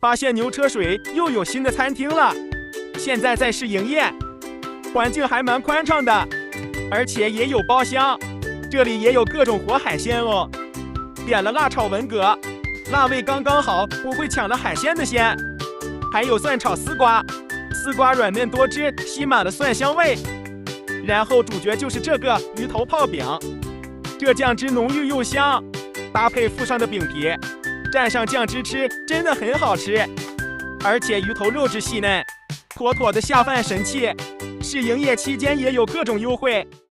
发现牛车水又有新的餐厅了，现在在试营业，环境还蛮宽敞的，而且也有包厢，这里也有各种活海鲜哦。点了辣炒文蛤，辣味刚刚好，不会抢了海鲜的鲜。还有蒜炒丝瓜，丝瓜软嫩多汁，吸满了蒜香味。然后主角就是这个鱼头泡饼，这酱汁浓郁又香，搭配附上的饼皮，蘸上酱汁吃，真的很好吃。而且鱼头肉质细嫩，妥妥的下饭神器。试营业期间也有各种优惠。